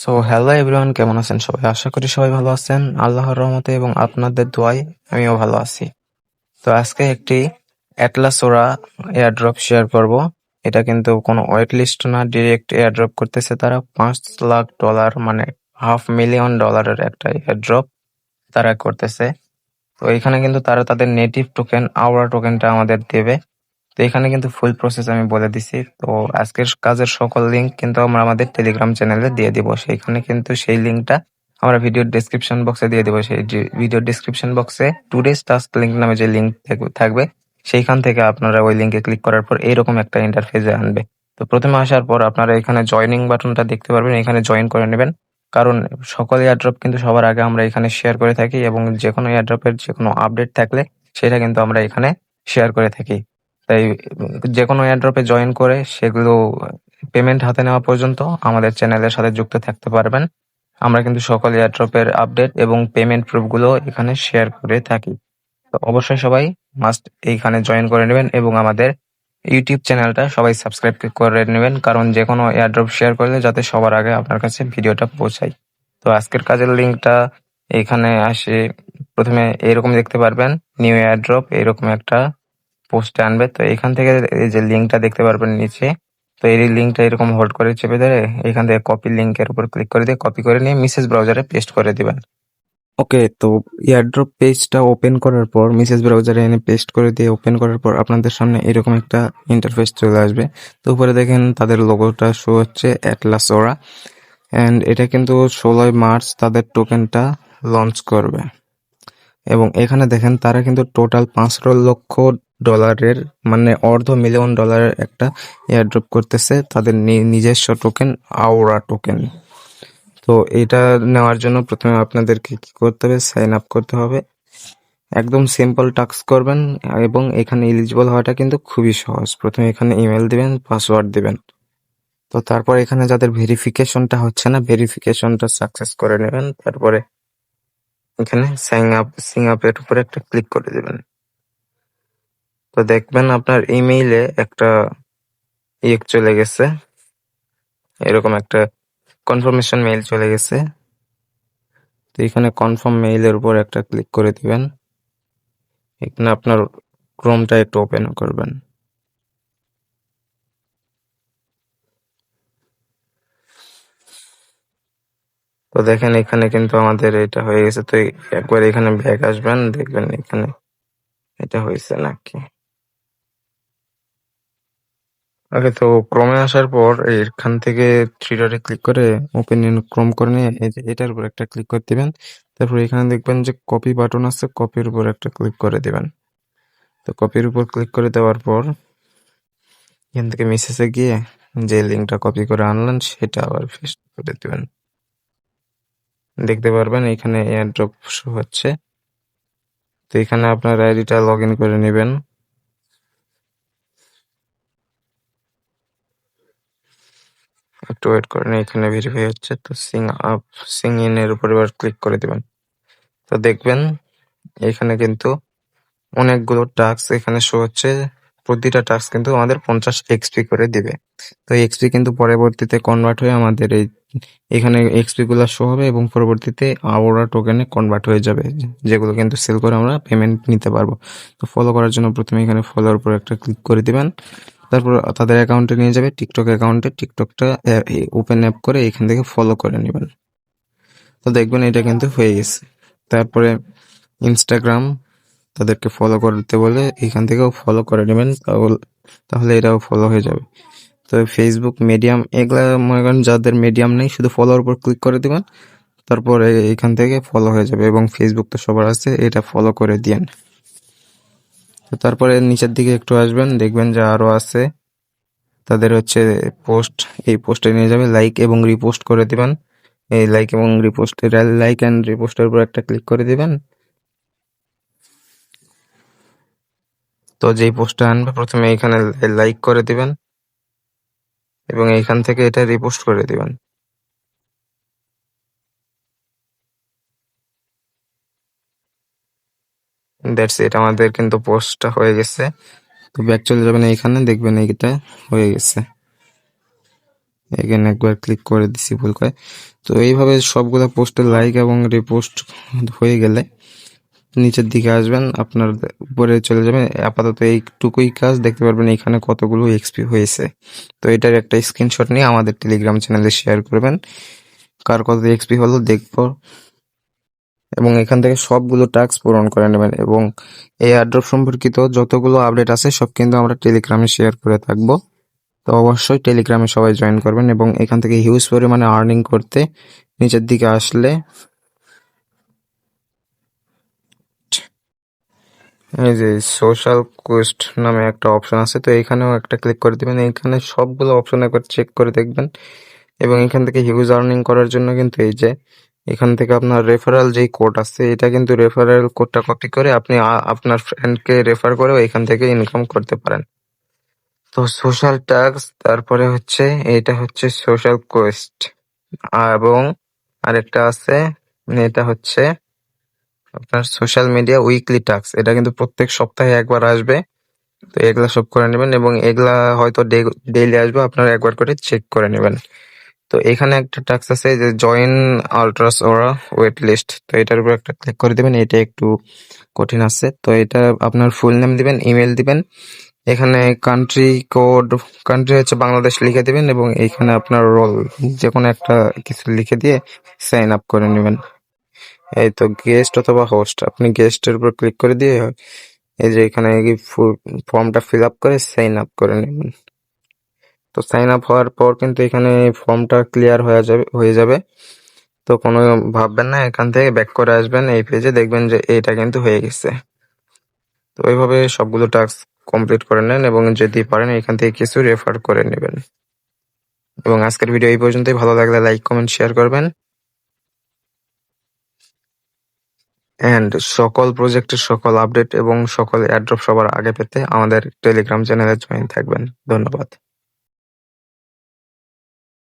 So hello everyone, কেমন আছেন সবাই? আশা করি সবাই ভালো আছেন আল্লাহর রহমতে এবং আপনাদের দোয়ায় আমিও ভালো আছি। তো আজকে একটি অ্যাটলাস ওরা এয়ারড্রপ শেয়ার করব। এটা কিন্তু কোনো ওয়েট লিস্ট না, ডিরেক্ট এয়ারড্রপ করতেছে তারা। $5 লাখ মানে $500,000 একটা এয়ারড্রপ তারা করতেছে। তো এখানে কিন্তু তারা তাদের নেটিভ টোকেন আওরা টোকেনটা আমাদের দেবে। তো এখানে কিন্তু ফুল প্রসেস আমি বলে দিছি। তো আজকের কাজের সকল লিঙ্ক কিন্তু আমরা আমাদের টেলিগ্রাম চ্যানেলে দিয়ে দিব। সেইখানে কিন্তু সেই লিঙ্কটা আমরা ভিডিওর ডেসক্রিপশন বক্সে দিয়ে দিব। সেই ভিডিওর ডেসক্রিপশন বক্সে টুডেজ টাস্ক লিঙ্ক নামে যে লিঙ্ক থাকবে, সেইখান থেকে আপনারা ওই লিঙ্কে ক্লিক করার পর এইরকম একটা ইন্টারফেসে আনবে। তো প্রথমে আসার পর আপনারা এখানে জয়নিং বাটনটা দেখতে পারবেন, এখানে জয়েন করে নেবেন। কারণ সকল এয়ারড্রপ কিন্তু সবার আগে আমরা এখানে শেয়ার করে থাকি এবং যে কোনো এয়ারড্রপের যে কোনো আপডেট থাকলে সেটা কিন্তু আমরা এখানে শেয়ার করে থাকি। তাই যেকোনো এয়ারড্রপে জয়েন করে সেগুলো পেমেন্ট হাতে নেওয়া পর্যন্ত আমাদের চ্যানেলের সাথে যুক্ত থাকতে পারবেন। আমরা কিন্তু সকল এয়ারড্রপের আপডেট এবং পেমেন্ট প্রুফগুলো এখানে শেয়ার করে থাকি। তো অবশ্যই সবাই মাস্ট এইখানে জয়েন করে নেবেন এবং আমাদের ইউটিউব চ্যানেলটা সবাই সাবস্ক্রাইব করে নেবেন, কারণ যে কোনো এয়ারড্রপ শেয়ার করলে যাতে সবার আগে আপনার কাছে ভিডিওটা পৌঁছায়। তো আজকের কাজের লিঙ্কটা এখানে আসে, প্রথমে এরকম দেখতে পারবেন নিউ এয়ারড্রপ, এরকম একটা পোস্টে আনবে। তো এখান থেকে এই যে লিঙ্কটা দেখতে পারবেন নিচে, তো এই লিঙ্কটা এরকম হোল্ড করে চেপে ধরে এখান থেকে কপি লিঙ্কের উপর ক্লিক করে দিয়ে কপি করে নিয়ে মেসেজ ব্রাউজারে পেস্ট করে দিবেন। ওকে, তো এয়ারড্রপ পেজটা ওপেন করার পর মেসেজ ব্রাউজারে এনে পেস্ট করে দিয়ে ওপেন করার পর আপনাদের সামনে এরকম একটা ইন্টারফেস চলে আসবে। তো উপরে দেখেন তাদের লোগোটা শো হচ্ছে অ্যাটলাস ওরা, অ্যান্ড এটা কিন্তু 16ই মার্চ তাদের টোকেনটা লঞ্চ করবে। এবং এখানে দেখেন তারা কিন্তু টোটাল $500,000,000 মানে $250,000,000 একটা এয়ারড্রপ করতেছে তাদের নিজস্ব টোকেন আওরা টোকেন। তো এটা নেওয়ার জন্য প্রথমে আপনাদেরকে কি করতে হবে, সাইন আপ করতে হবে। একদম সিম্পল টাস্ক করবেন এবং এখানে এলিজিবল হওয়াটা কিন্তু খুবই সহজ। প্রথমে এখানে ইমেল দিবেন, পাসওয়ার্ড দিবেন। তো তারপর এখানে যাদের ভেরিফিকেশনটা হচ্ছে না, ভেরিফিকেশনটা সাকসেস করে নেবেন। তারপরে এখানে সাইন আপের উপরে একটা ক্লিক করে দিবেন। তো দেখবেন আপনার ইমেইলে একটা চলে গেছে, এরকম একটা কনফার্মেশন মেইল চলে গেছে। তো এখানে কনফার্ম মেইলের উপর একটা ক্লিক করে দিবেন। এখানে আপনার ক্রোমটা একটু ওপেন করবেন। তো দেখেন এখানে কিন্তু আমাদের এটা হয়ে গেছে। তো একবার এখানে ব্যাক আসবেন, দেখবেন এখানে এটা হয়েছে নাকি। ওকে, তো ক্রোমে আসার পর এখান থেকে থ্রি ডটে ক্লিক করে ওপেন ইন ক্রোম করে নিয়ে এই যে এটার উপর একটা ক্লিক করে দিবেন। তারপর এখানে দেখবেন যে কপি বাটন আছে, কপির উপর একটা ক্লিক করে দিবেন। তো কপির উপর ক্লিক করে দেওয়ার পর এখান থেকে মেসেজে গিয়ে যে লিঙ্কটা কপি করে আনলেন সেটা আবার পেস্ট করে দিবেন। দেখতে পারবেন এখানে এয়ারড্রপ শো হচ্ছে। তো এখানে আপনার আইডিটা লগ ইন করে নেবেন। একটু ওয়েট করেন, এখানে ভেরিফাই হচ্ছে। তো সিং ইন এর উপর এবার ক্লিক করে দিবেন। তো দেখবেন এখানে কিন্তু অনেকগুলো টাস্ক এখানে শো হচ্ছে। প্রতিটা টাস্ক কিন্তু আমাদের 50 এক্সপি করে দিবে। তো এক্সপি কিন্তু পরবর্তীতে কনভার্ট হয়ে আমাদের এখানে এক্সপি গুলা শো হবে এবং পরবর্তীতে আওরা টোকেনে কনভার্ট হয়ে যাবে, যেগুলো কিন্তু সেল করে আমরা পেমেন্ট নিতে পারবো। তো ফলো করার জন্য প্রথমে এখানে ফলোর উপর একটা ক্লিক করে দিবেন। তারপর তাদের অ্যাকাউন্টে নিয়ে যাবে, টিকটক অ্যাকাউন্টে। টিকটকটা ওপেন অ্যাপ করে এখান থেকে ফলো করে নেবেন। তো দেখবেন এটা কিন্তু হয়ে গেছে। তারপরে ইনস্টাগ্রাম, তাদেরকে ফলো করতে বলে এখান থেকেও ফলো করে নেবেন, তাহলে এটাও ফলো হয়ে যাবে। তো ফেসবুক, মিডিয়াম, এগুলা মনে করেন যাদের মিডিয়াম নেই শুধু ফলোর উপর ক্লিক করে দিবেন। তারপরে এখান থেকে ফলো হয়ে যাবে এবং ফেসবুক তো সবার আছে, এটা ফলো করে দিয়েন। তো তারপরে নিচের দিকে একটু আসবেন, দেখবেন যে আরো আছে তাদের হচ্ছে পোস্ট, এই পোস্টে নিয়ে যাবে, লাইক এবং রিপোস্ট করে দিবেন। এই লাইক এবং রিপোস্টের লাইক অ্যান্ড রিপোস্টের উপর একটা ক্লিক করে দিবেন। তো যেই পোস্টটা আনবে প্রথমে এখানে লাইক করে দিবেন এবং এইখান থেকে এটা রিপোস্ট করে দিবেন। দ্যাটস ইট, আমাদের কিন্তু পোস্টটা হয়ে গেছে। তো ব্যাক চলে যাবেন, এইখানে দেখবেন এইটা হয়ে গেছে। এখানে একবার ক্লিক করে দিছি ভুল করে। তো এইভাবে সবগুলা পোস্টে লাইক এবং রিপোস্ট হয়ে গেলে নিচের দিকে আসবেন, আপনার উপরে চলে যাবেন। আপাতত এইটুকুই কাজ, দেখতে পারবেন এখানে কতগুলো এক্সপি হয়েছে। তো এটার একটা স্ক্রিনশট নিয়ে আমাদের টেলিগ্রাম চ্যানেলে শেয়ার করবেন, কার কত এক্সপি হলো দেখবো, এবং এখান থেকে সবগুলো টাস্ক পূরণ করে নেবেন। এবং এই এয়ারড্রপ সম্পর্কিত যতগুলো আপডেট আছে সব কিন্তু আমরা টেলিগ্রামে শেয়ার করে থাকবো। তো অবশ্যই টেলিগ্রামে সবাই জয়েন করবেন এবং এখান থেকে হিউজ পরিমাণে আর্নিং করতে নিচের দিকে আসলে এই যে সোশ্যাল কোয়েস্ট নামে একটা অপশন আছে, তো এখানেও একটা ক্লিক করে দিবেন। এখানে সবগুলো অপশন একবার চেক করে দেখবেন এবং এখান থেকে হিউজ আর্নিং করার জন্য কিন্তু এই যে এখান থেকে আপনার রেফারেল যেই কোড আছে, এটা কিন্তু রেফারেল কোডটা কপি করে আপনি আপনার ফ্রেন্ডকে রেফার করেও এখান থেকে ইনকাম করতে পারেন। তো সোশ্যাল টাস্ক, তারপরে হচ্ছে এটা হচ্ছে সোশ্যাল কোয়েস্ট, এবং আরেকটা আছে, এটা হচ্ছে আপনার সোশ্যাল মিডিয়া উইকলি টাস্ক। এটা কিন্তু প্রত্যেক সপ্তাহে একবার আসবে। তো এগুলা সব করে নেবেন এবং এগুলা হয়তো ডেইলি আসবে, আপনারা একবার করে চেক করে নেবেন। তো এখানে একটা টাস্ক আছে যে জয়েন আল্ট্রাস ওরা ওয়েট লিস্ট, তো এটার উপর একটা ক্লিক করে দিবেন। এটা একটু কঠিন আছে। তো এটা আপনার ফুল নেম দিবেন, ইমেল দিবেন, এখানে কান্ট্রি হচ্ছে বাংলাদেশ লিখে দিবেন এবং এইখানে আপনার রোল যে কোনো একটা কিছু লিখে দিয়ে সাইন আপ করে নেবেন। এই তো গেস্ট অথবা হোস্ট, আপনি গেস্টের উপর ক্লিক করে দিয়ে এই যে এখানে ফর্মটা ফিল আপ করে সাইন আপ করে নেবেন। তো সাইন আপ হওয়ার পর কিন্তু এখানে ফর্মটা ক্লিয়ার হয়ে যাবে। তো কোনো ভাববেন না, এখান থেকে ব্যাক করে আসবেন এই পেজে, দেখবেন যে এটা কিন্তু হয়ে গেছে। তো এইভাবে সবগুলো টাস্ক কমপ্লিট করে নেন এবং যদি পারেন এখান থেকে কিছু রেফার করে নেবেন। এবং আজকের ভিডিও এই পর্যন্তই। ভালো লাগলে লাইক, কমেন্ট, শেয়ার করবেন। অ্যান্ড সকল প্রজেক্টের সকল আপডেট এবং সকল এয়ারড্রপ সবার আগে পেতে আমাদের টেলিগ্রাম চ্যানেলে জয়েন থাকবেন। ধন্যবাদ।